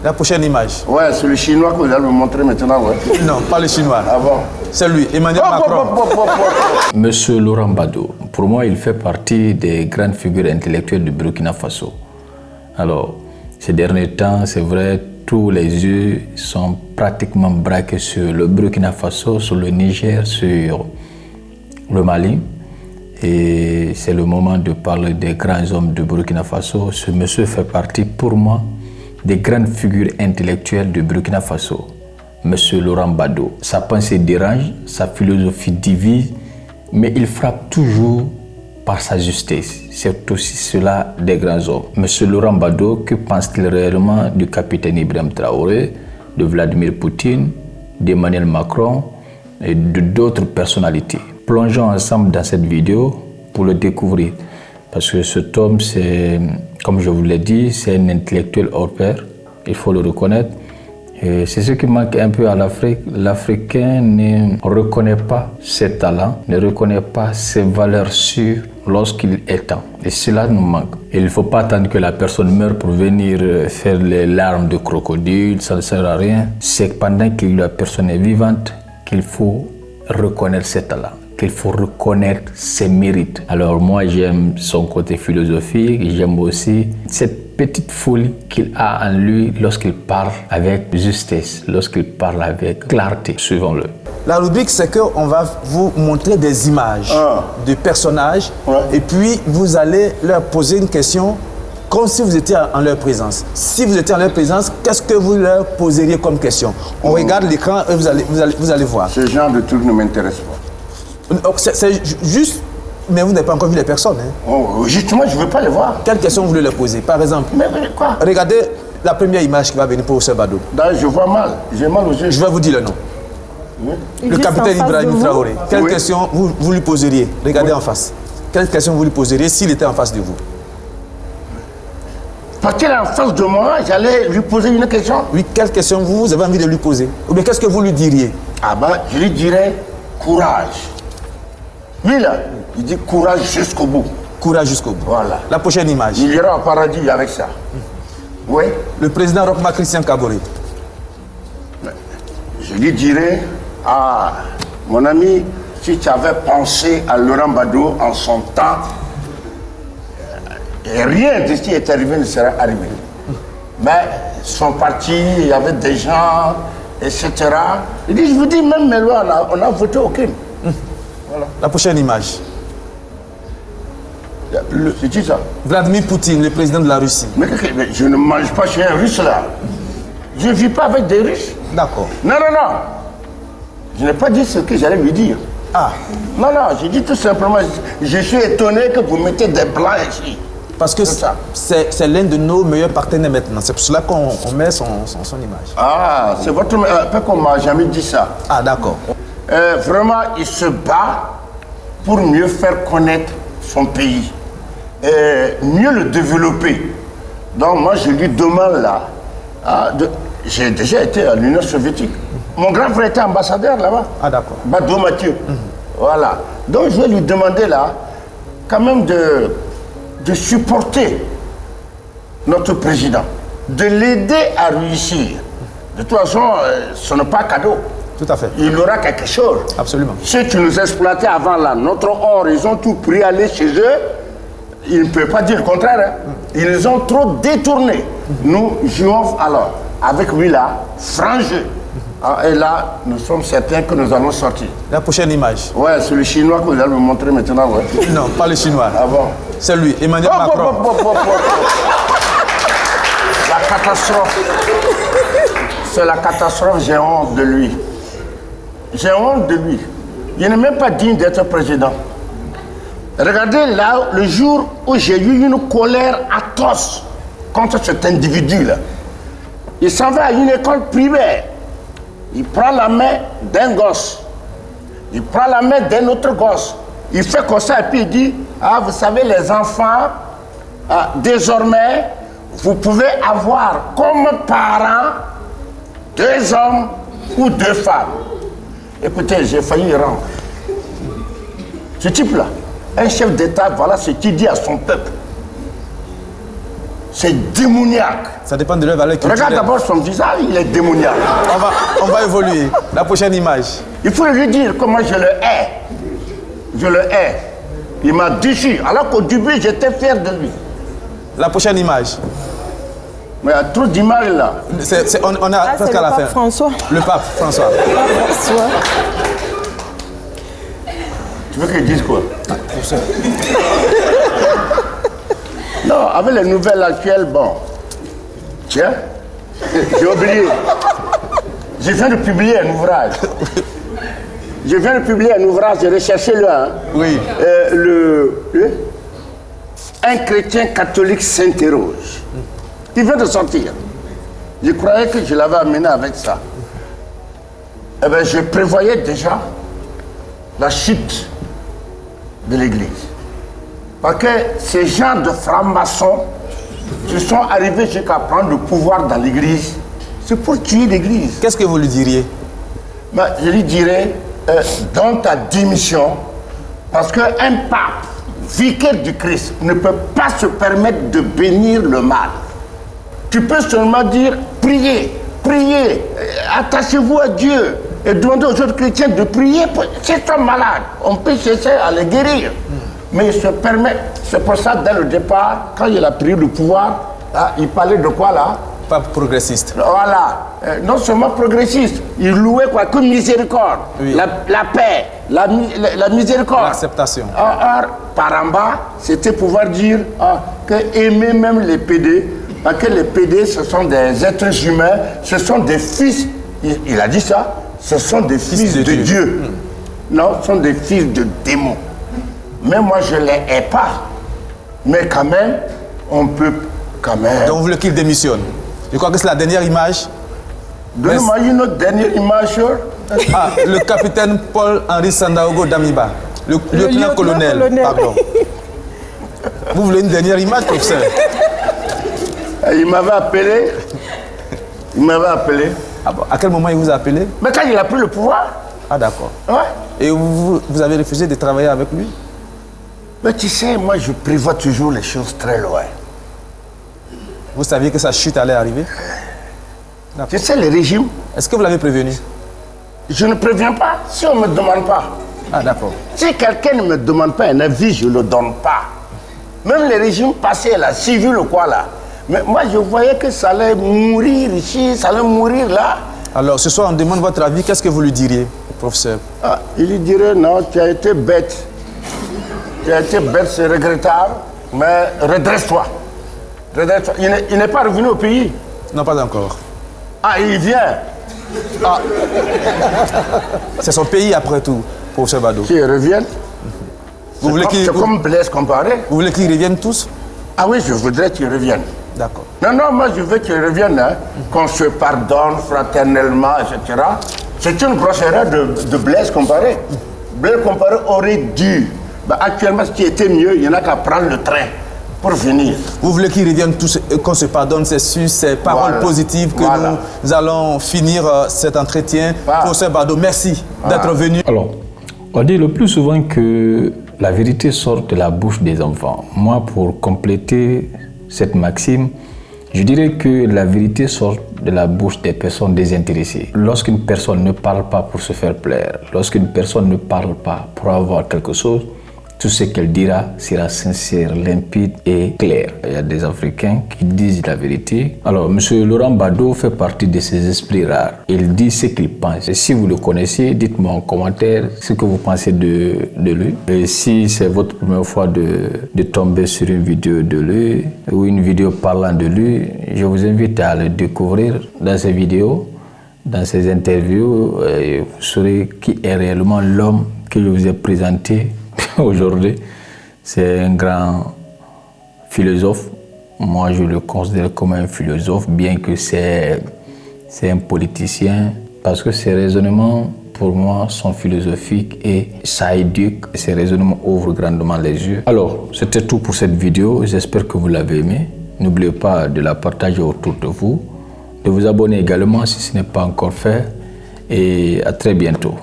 La prochaine image. Ouais, c'est le chinois que vous allez me montrer maintenant. Ouais. Non, pas le chinois. Ah bon? C'est lui, Emmanuel Macron. Monsieur Laurent Gbagbo, pour moi, il fait partie des grandes figures intellectuelles du Burkina Faso. Alors, ces derniers temps, c'est vrai, tous les yeux sont pratiquement braqués sur le Burkina Faso, sur le Niger, sur le Mali. Et c'est le moment de parler des grands hommes du Burkina Faso. Ce monsieur fait partie, pour moi, des grandes figures intellectuelles du Burkina Faso. Monsieur Laurent Gbagbo. Sa pensée dérange, sa philosophie divise, mais il frappe toujours par sa justice. C'est aussi cela des grands hommes. Monsieur Laurent Gbagbo, que pense-t-il réellement du capitaine Ibrahim Traoré, de Vladimir Poutine, d'Emmanuel Macron et d'autres personnalités? Plongeons ensemble dans cette vidéo pour le découvrir. Parce que cet homme, c'est, comme je vous l'ai dit, c'est un intellectuel hors pair, il faut le reconnaître. Et c'est ce qui manque un peu à l'Afrique. L'Africain ne reconnaît pas ses talents, ne reconnaît pas ses valeurs sûres lorsqu'il est temps. Et cela nous manque. Et il ne faut pas attendre que la personne meure pour venir faire les larmes de crocodile, ça ne sert à rien. C'est pendant que la personne est vivante qu'il faut reconnaître ses talents, qu'il faut reconnaître ses mérites. Alors moi, j'aime son côté philosophique, j'aime aussi cette petite folie qu'il a en lui lorsqu'il parle avec justice, lorsqu'il parle avec clarté. Suivons-le. La rubrique, c'est qu'on va vous montrer des images de personnages et puis vous allez leur poser une question comme si vous étiez en leur présence. Si vous étiez en leur présence, qu'est-ce que vous leur poseriez comme question? On regarde l'écran et vous allez voir. Ce genre de truc ne m'intéresse pas. C'est juste, mais vous n'avez pas encore vu les personnes. Hein. Oh, justement, je ne veux pas les voir. Quelle question vous voulez leur poser? Par exemple, mais quoi? Regardez la première image qui va venir pour M. Gbagbo. Je vois mal, j'ai mal aux yeux. Je vais vous dire le nom. Oui. Le capitaine Ibrahim Traoré. Quelle question vous lui poseriez? Regardez en face. Quelle question vous lui poseriez s'il était en face de vous? Parce qu'il est en face de moi, j'allais lui poser une question. Oui, quelle question vous avez envie de lui poser? Ou bien qu'est-ce que vous lui diriez? Ah ben, je lui dirais courage. Lui là, il dit courage jusqu'au bout. Courage jusqu'au bout. Voilà. La prochaine image. Il ira au paradis avec ça. Oui. Le président Roch-Marc Christian Kaboré. Je lui dirais, ah, mon ami, si tu avais pensé à Laurent Gbagbo en son temps, et rien de ce qui est arrivé ne serait arrivé. Mais son parti, il y avait des gens, etc. Il dit, je vous dis, même mes lois, on a voté aucune. Voilà. La prochaine image. C'est qui ça? Vladimir Poutine, le président de la Russie. Mais je ne mange pas chez un Russe là. Je ne vis pas avec des Russes. D'accord. Non, non, non. Je n'ai pas dit ce que j'allais lui dire. Ah. Non, non, j'ai dit tout simplement, je suis étonné que vous mettez des blancs ici. Parce que c'est l'un de nos meilleurs partenaires maintenant. C'est pour cela qu'on met son image. Ah, c'est votre... Pas qu'on m'a jamais dit ça. Ah, d'accord. Vraiment, il se bat pour mieux faire connaître son pays. Et mieux le développer. Donc moi, je lui demande là... J'ai déjà été à l'Union soviétique. Mon grand frère était ambassadeur là-bas. Ah, d'accord. Gbagbo Mathieu. Voilà. Donc je vais lui demander là, quand même de supporter notre président, de l'aider à réussir. De toute façon, ce n'est pas cadeau. Tout à fait. Il aura quelque chose. Absolument. Ceux qui nous exploitaient avant là, notre or, ils ont tout pris aller chez eux. Ils ne peuvent pas dire le contraire. Hein. Ils ont trop détourné. Nous jouons alors avec lui là, franc jeu. Et là, nous sommes certains que nous allons sortir. La prochaine image. Ouais, c'est le chinois que vous allez me montrer maintenant. Ouais. Non, pas le chinois. Ah bon? C'est lui, Emmanuel Macron. La catastrophe. C'est la catastrophe, j'ai honte de lui. J'ai honte de lui. Il n'est même pas digne d'être président. Regardez là, le jour où j'ai eu une colère atroce contre cet individu-là. Il s'en va à une école primaire. Il prend la main d'un gosse. Il prend la main d'un autre gosse. Il fait comme ça et puis il dit, ah, vous savez les enfants, désormais, vous pouvez avoir comme parents 2 hommes ou 2 femmes. Écoutez, j'ai failli rendre. Ce type-là, un chef d'État, voilà ce qu'il dit à son peuple. c'est démoniaque. Ça dépend de leur valeur culturelle. Regarde d'abord son visage, il est démoniaque. On va évoluer. La prochaine image. Il faut lui dire comment je le hais. Je le hais. Il m'a déçu, alors qu'au début, j'étais fier de lui. La prochaine image. Mais il y a trop d'images là. On a presque à la fin. François. Le pape François. François. Tu veux qu'il dise quoi? Non, avec les nouvelles actuelles, bon. Tiens, j'ai oublié. Je viens de publier un ouvrage. J'ai recherché là. Hein. Oui. Un chrétien catholique s'interroge. Il vient de sortir. Je croyais que je l'avais amené avec ça. Eh bien, je prévoyais déjà la chute de l'Église. Parce que ces gens de francs-maçons se sont arrivés jusqu'à prendre le pouvoir dans l'Église. C'est pour tuer l'Église. Qu'est-ce que vous lui diriez? Ben, je lui dirais, donne ta démission, parce qu'un pape, vicaire du Christ, ne peut pas se permettre de bénir le mal. Tu peux seulement dire, priez, priez, attachez-vous à Dieu et demandez aux autres chrétiens de prier. S'ils sont malades, on peut chercher à les guérir. Mais il se permet, c'est pour ça, dès le départ, quand il a pris le pouvoir, là, il parlait de quoi là? Pas progressiste. Voilà, non seulement progressiste, il louait quoi? Que miséricorde, oui. la paix, la miséricorde. L'acceptation. Or, par en bas, c'était pouvoir dire que aimer même les PD, parce que les PD, ce sont des êtres humains, ce sont des fils, il a dit ça, ce sont des fils de Dieu. Non, ce sont des fils de démons. Mais moi, je ne les hais pas. Mais quand même, on peut quand même... Donc vous voulez qu'il démissionne? Je crois que c'est la dernière image. Donne-moi une autre dernière image. Ah, le capitaine Paul-Henri Sandaogo Damiba. Le lieutenant-colonel. Pardon. Vous voulez une dernière image, professeur? Il m'avait appelé. Ah bon, à quel moment il vous a appelé? Mais quand il a pris le pouvoir. Ah d'accord. Ouais. Et vous avez refusé de travailler avec lui? Mais tu sais, moi je prévois toujours les choses très loin. Vous saviez que sa chute allait arriver? Tu sais, le régime... Est-ce que vous l'avez prévenu? Je ne préviens pas si on ne me demande pas. Ah d'accord. Si quelqu'un ne me demande pas un avis, je ne le donne pas. Même les régimes passés, là, civil ou quoi là. Mais moi je voyais que ça allait mourir ici, ça allait mourir là. Alors ce soir on demande votre avis, qu'est-ce que vous lui diriez, professeur? Il lui dirait non, tu as été bête. Tu as été bête, c'est regrettable, mais redresse-toi. Il n'est pas revenu au pays. Non, pas encore. Ah, il vient. Ah. C'est son pays après tout, professeur Bado. Qu'il revienne. C'est comme Blaise Compaoré. Vous voulez qu'ils reviennent tous? Ah oui, je voudrais qu'ils reviennent. D'accord. Non, moi je veux qu'ils reviennent, hein, qu'on se pardonne fraternellement, etc. C'est une grosse erreur de Blaise Compaoré. Blaise Compaoré aurait dû. Actuellement, ce qui était mieux, il n'y en a qu'à prendre le train pour venir. Vous voulez qu'ils reviennent tous et qu'on se pardonne, c'est sur ces paroles positives que nous allons finir cet entretien. Professeur Bado, merci d'être venu. Alors, on dit le plus souvent que la vérité sort de la bouche des enfants. Moi, pour compléter cette maxime, je dirais que la vérité sort de la bouche des personnes désintéressées. Lorsqu'une personne ne parle pas pour se faire plaire, lorsqu'une personne ne parle pas pour avoir quelque chose, tout ce qu'elle dira sera sincère, limpide et clair. Il y a des Africains qui disent la vérité. Alors, M. Laurent Bado fait partie de ces esprits rares. Il dit ce qu'il pense. Et si vous le connaissez, dites-moi en commentaire ce que vous pensez de lui. Et si c'est votre première fois de tomber sur une vidéo de lui ou une vidéo parlant de lui, je vous invite à le découvrir dans ces vidéos, dans ces interviews. Et vous saurez qui est réellement l'homme que je vous ai présenté aujourd'hui. C'est un grand philosophe. Moi, je le considère comme un philosophe, bien que c'est un politicien, parce que ses raisonnements, pour moi, sont philosophiques et ça éduque. Ces raisonnements ouvrent grandement les yeux. Alors, c'était tout pour cette vidéo. J'espère que vous l'avez aimé. N'oubliez pas de la partager autour de vous, de vous abonner également si ce n'est pas encore fait. Et à très bientôt.